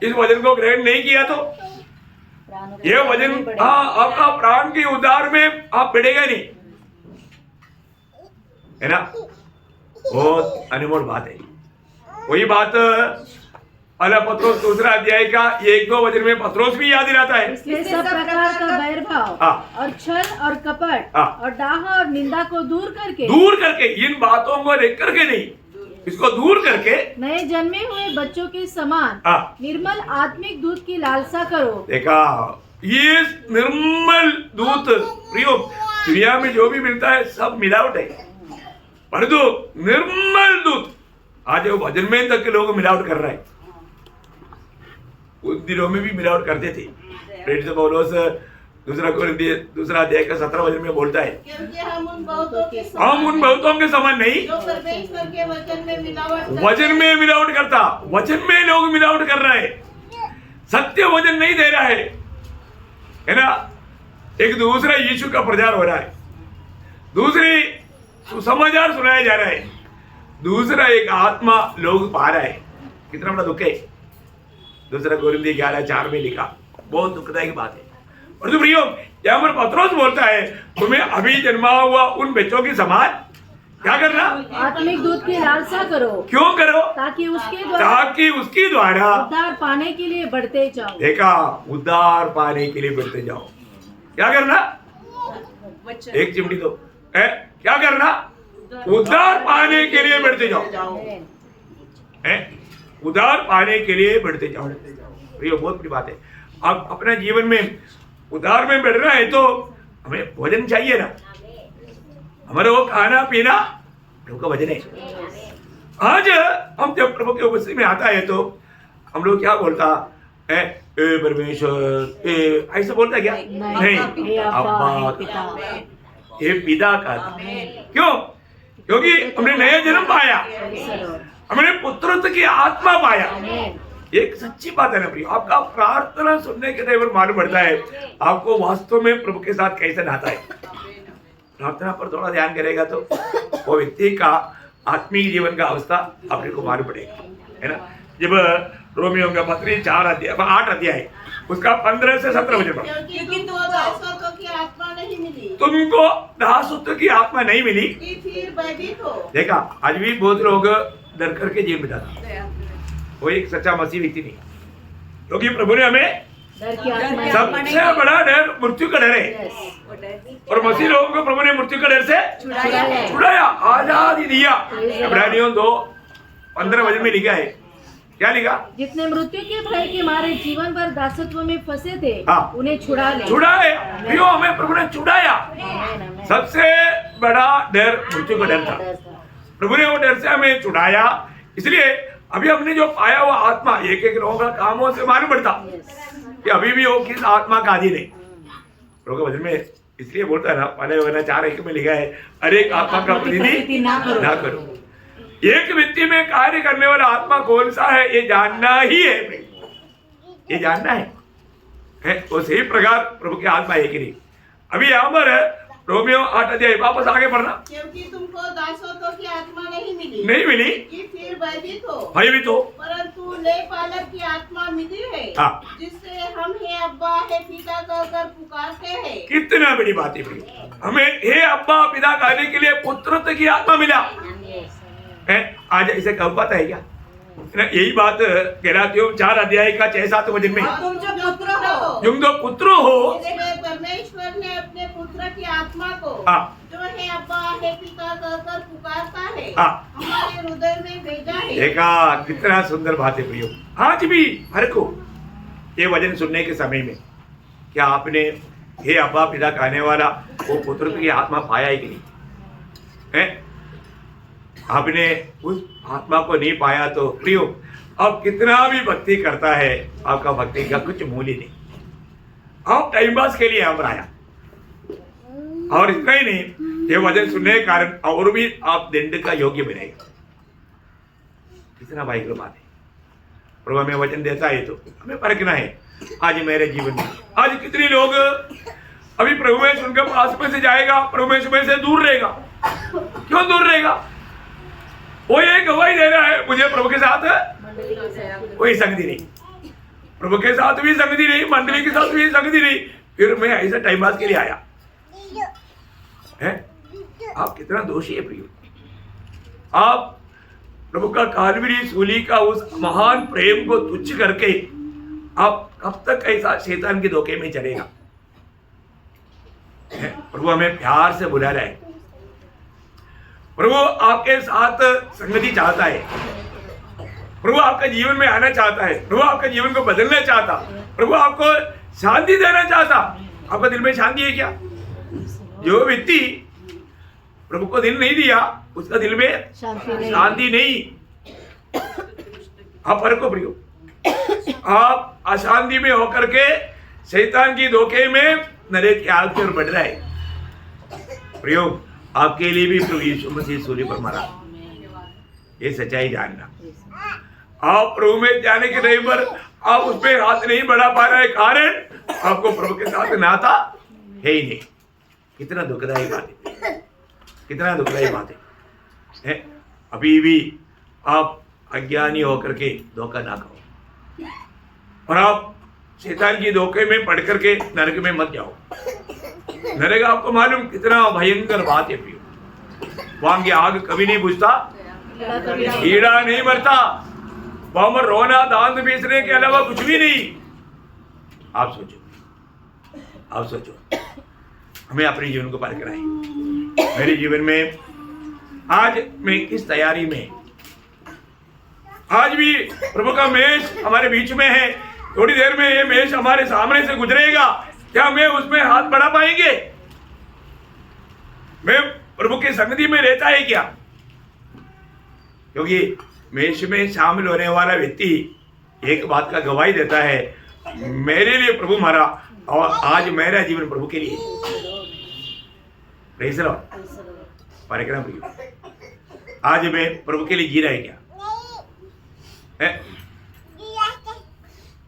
इस वचन को ग्रहण नहीं किया तो ये वचन आपका प्राण के उद्धार में आप बढ़ेगा नहीं, है ना। बहुत अनमोल बात है। वही बात अला पत्रोस दूसरा अध्याय का 1-2 वचन में पत्रोस भी याद दिलाता है। इसलिए सब प्रकार का बैरभाव और छल और कपट और डाह और निंदा को दूर करके इन बातों को देख करके नहीं, इसको दूर करके नए जन्मे हुए बच्चों के समान निर्मल आत्मिक दूध की लालसा करो। देखा, ये निर्मल दूध प्रियो, दुनिया में जो भी मिलता है सब मिलावट है, परंतु निर्मल दूध आज वो वचन में तक के लोग मिलावट कर रहे हैं। उन दिनों में भी मिलावट करते थे। प्रेरित पौलुस दूसरा अध्याय का 17 वचन में बोलता है, क्योंकि हम उन बहुतों के समान नहीं, जो परमेश्वर के वचन में मिलावट करता। वचन में लोग मिलावट कर रहे हैं, सत्य वचन नहीं दे रहा है ना। एक दूसरा यीशु का प्रचार हो रहा है, दूसरी सुसमाचार सुनाया जा रहा है, दूसरा एक आत्मा लोग पा रहा है। कितना बड़ा दुख है। दूसरा कोरिन्थियों 11:4 में लिखा, बहुत दुखदायक बात है। और तो प्रियो, यहाँ पर पत्रोस बोलता है तुम्हें अभी जन्मा हुआ उन बच्चों के समान क्या करना? आत्मिक दूध की लालसा करो। क्यों करो? ताकि उसके द्वारा उद्धार पाने के लिए बढ़ते जाओ। देखा, उद्धार पाने के लिए बढ़ते जाओ। क्या करना? एक चिमटी दो। क्या करना? उद्धार पाने के लिए बढ़ते जाओ। उद्धार पाने के लिए बढ़ते जाओ। ये बहुत बड़ी बात है। आप अपने जीवन में उद्धार में बढ़ रहा है तो हमें भोजन चाहिए ना। हमारा वो खाना पीना प्रभु का वचन है। आज हम जब प्रभु के उपस्थिति में आता है तो हम लोग क्या बोलता है? परमेश्वर, ऐसा बोलता है क्या? नहीं, अब्बा पिता, ये पिता का। क्यों? क्योंकि हमने नया जन्म पाया, हमने पुत्रत्व की आत्मा पाया। एक सच्ची बात है ना प्रिय, आपका प्रार्थना सुनने के टाइम पर मालूम पड़ता है आपको वास्तव में प्रभु के साथ कैसे नाता है। प्रार्थना पर थोड़ा ध्यान करेगा तो वो व्यक्ति का आत्मिक जीवन का अवस्था अपने को मालूम पड़ेगा, है ना। जब रोमियो का पत्री 8 अध्याय उसका 15 से 17 वचन पर, क्योंकि दासत्व की आत्मा नहीं मिली, तुमको दासत्व की आत्मा नहीं मिली कि फिर भयभीत हो। देखा, आज भी बहुत लोग डर करके जीवन बिताते, वो एक सच्चा मसीह व्यक्ति नहीं। क्योंकि प्रभु ने हमें डर की आत्मा सबसे बड़ा डर मृत्यु का डर है, और मसीह लोगों को प्रभु ने मृत्यु का डर से छुड़ाया, आजादी दिया। इब्रानियों 2:15 वचन में लिखा है, क्या लिखा? जितने मृत्यु के भय के मारे जीवन भर दासत्व में फंसे थे, हाँ। उन्हें छुड़ाया। क्यों हमें प्रभु ने छुड़ाया? सबसे बड़ा डर मृत्यु का डर था, प्रभु ने वो डर से हमें छुड़ाया। इसलिए अभी हमने जो पाया हुआ आत्मा, एक एक लोगों का कामों से मालूम पड़ता कि अभी भी वो किस आत्मा का अधीन है। प्रभु के वचन में इसलिए बोलता है ना, पहले वचन 4:1 में लिखा है, हर एक आत्मा का प्रतिनिधि ना करो। एक व्यक्ति में कार्य करने वाला आत्मा कौन सा है, ये जानना ही है, ये जानना है। उसी प्रकार प्रभु की आत्मा है कि नहीं। अभी यहाँ पर रोमियो 8 अध्याय, वापस आगे पढ़ना। क्योंकि तुमको दासत्व की आत्मा नहीं मिली कि फिर भयभीत हो, परंतु नए पालक की आत्मा मिली है, जिससे हम हे अब्बा हे पिता कहकर पुकारते हैं। कितना बड़ी बात है, हमें हे अब्बा पिता कहने के लिए पुत्रत्व की आत्मा मिला है। आज इसे कब पाता है क्या? यही बात गलातियों 4 अध्याय का 6-7 वचन में, तुम जो पुत्र हो, परमेश्वर ने अपने पुत्र की आत्मा को जो है अब्बा है पिता कहकर पुकारता है, हमारे हृदय में भेजा है। देखा कितना सुंदर बात है प्रियो। आज भी हर को ये वचन सुनने के समय में क्या आपने हे अब्बा पिता कहने वाला वो पुत्र की आत्मा पाया है कि नहीं है? आपने उस आत्मा को नहीं पाया तो प्रियो, अब कितना भी भक्ति करता है, आपका भक्ति का कुछ मूल्य नहीं। आप टाइम पास के लिए यहाँ पर आया, और इतना ही नहीं, ये वचन सुनने के कारण और भी आप दंड का योग्य बनेगा। कितना भाई की बात है। प्रभु हमें वचन देता है तो हमें परखना है। आज मेरे जीवन में आज कितने लोग अभी प्रभु में सुनकर पास में से जाएगा, प्रभु में से दूर रहेगा। क्यों दूर रहेगा? वो ये गवाही दे रहा है, मुझे प्रभु के साथ कोई संगति नहीं, प्रभु के साथ भी संगति नहीं, मंडली के साथ भी संगति नहीं, फिर मैं ऐसा टाइम पास के लिए आया है। आप कितना दोषी है प्रियो। आप प्रभु का कालवरी सूली का उस महान प्रेम को तुच्छ करके आप कब तक ऐसा शैतान के धोखे में चलेगा? प्रभु हमें प्यार से बुला रहा है। प्रभु आपके साथ संगति चाहता है, प्रभु आपके जीवन में आना चाहता है, प्रभु आपके जीवन को बदलना चाहता, प्रभु आपको शांति देना चाहता। आपका दिल में शांति है क्या? जो व्यक्ति प्रभु को दिल नहीं दिया उसका दिल में शांति नहीं। आप परखो प्रियो, आप अशांति में होकर के शैतान की धोखे में नरक की आग की ओर बढ़ रहा है। प्रियो, आपके लिए भी प्रभु यीशु मसीह सूली पर मरा, ये सच्चाई जानना। आप प्रभु में जाने के टाइम पर आप उस पर हाथ नहीं बढ़ा पा रहे, कारण आपको प्रभु के साथ नाता है ही नहीं। कितना दुखदायी बात है, कितना दुखदायी बात है। अभी भी आप अज्ञानी होकर के धोखा ना खाओ, और आप शैतान की धोखे में पड़ करके नरक में मत जाओ। नरक आपको मालूम कितना भयंकर बात है प्रियो। वहां की आग कभी नहीं बुझता, कीड़ा नहीं मरता, वहां पर रोना दांत बेचने के अलावा कुछ भी नहीं। आप सोचो, हमें अपने जीवन को पार कराएं। मेरे जीवन में आज मैं किस तैयारी में, आज भी प्रभु का मेष हमारे बीच में है, थोड़ी देर में ये मेष हमारे सामने से गुजरेगा, क्या मैं उसमें हाथ बढ़ा पाएंगे? मैं प्रभु की संगति में रहता है क्या? क्योंकि मेष में शामिल होने वाला व्यक्ति एक बात का गवाही देता है, मेरे लिए प्रभु मरा और आज मेरा जीवन प्रभु के लिए। परिक्रम आज मैं प्रभु के लिए जी रहा है क्या है?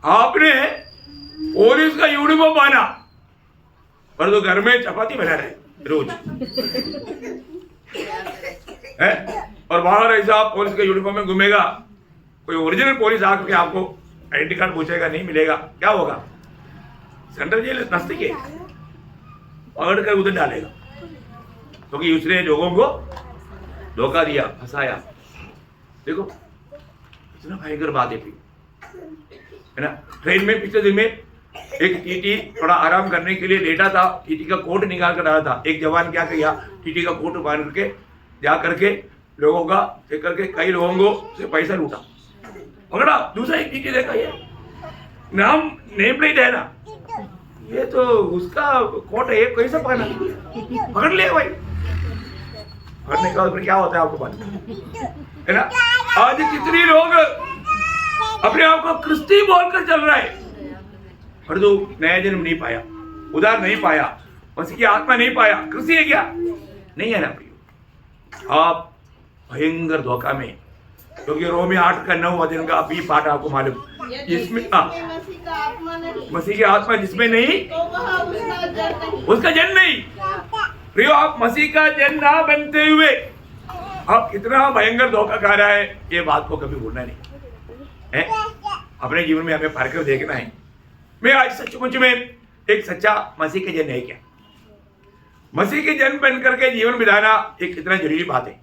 आपने पुलिस का यूनिफॉर्म पहना पर तो घर में चपाती बना रहे रोज है, और बाहर ऐसा पुलिस के यूनिफॉर्म में घूमेगा। कोई ओरिजिनल पुलिस आकर के आपको आइडेंटी कार्ड पूछेगा, नहीं मिलेगा, क्या होगा? सेंट्रल जेल नजदीक है, पकड़ कर उधर डालेगा, क्योंकि उसने लोगों को धोखा दिया, फंसाया। देखो कितना भयंकर बात है। है ना। ट्रेन में पिछले दिन में एक टीटी थोड़ा आराम करने के लिए लेटा था, टीटी का कोट निकाल कर डाला था। एक जवान क्या किया, टीटी का कोट बांध करके जा करके लोगों का चेक करके कई लोगों को से पैसा लूटा, पकड़ा। दूसरा एक टीटी देखा, ये नाम नेम प्लेट है ना, ये तो उसका कोट है, ये कैसे पहना, पकड़ लिया भाई। पकड़ने के बाद फिर क्या होता है आपको पता है ना। आज कितनी लोग अपने आप को क्रिस्ती बोलकर चल रहा है, पर जो नया जन्म नहीं पाया, उधार नहीं पाया, मसीह की आत्मा नहीं पाया, क्रिस्ती है क्या? नहीं है ना प्रियो। आप भयंकर धोखा में, क्योंकि रोमी 8 का 9 वचन का अभी पाठ आपको मालूम, इसमें मसीह का आत्मा नहीं, मसीह की आत्मा जिसमें नहीं तो वह उसका जन नहीं, उसका जन नहीं। प्रियो, आप मसीह का जन ना बनते हुए आप कितना भयंकर धोखा खा रहा है, ये बात को कभी भूलना नहीं है। अपने जीवन में हमें पार कर देखना है। मैं आज सचमुच में एक सच्चा मसीह के जन है क्या? मसीह के जन बन करके जीवन बिताना एक कितना जरूरी बात है।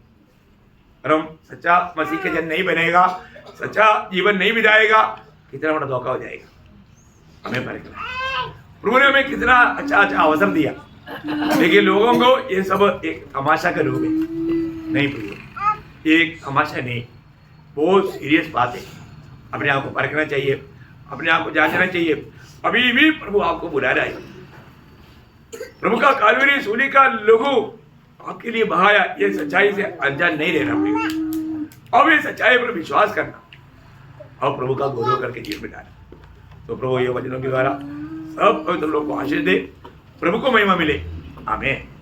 और हम सच्चा मसीह के जन नहीं बनेगा, सच्चा जीवन नहीं बिताएगा, कितना बड़ा धोखा हो जाएगा। हमें पार करना। प्रभु ने हमें कितना अच्छा अच्छा अवसर दिया, लेकिन लोगों को ये सब एक तमाशा का रूप है। नहीं प्रभु, ये एक तमाशा नहीं, बहुत सीरियस बात है। अपने आप को परखना चाहिए, अपने आप को जांचना चाहिए। अभी भी प्रभु आपको बुला रहा है। प्रभु का कालवरी सूली का लहू आपके लिए बहाया, ये सच्चाई से अनजान नहीं रहना। अब ये सच्चाई पर विश्वास करना और प्रभु का गौरव करके जीवन बिताना। तो प्रभु ये वचनों के द्वारा सब पवित्र लोग को आशीष दे, प्रभु को महिमा मिले। आमीन।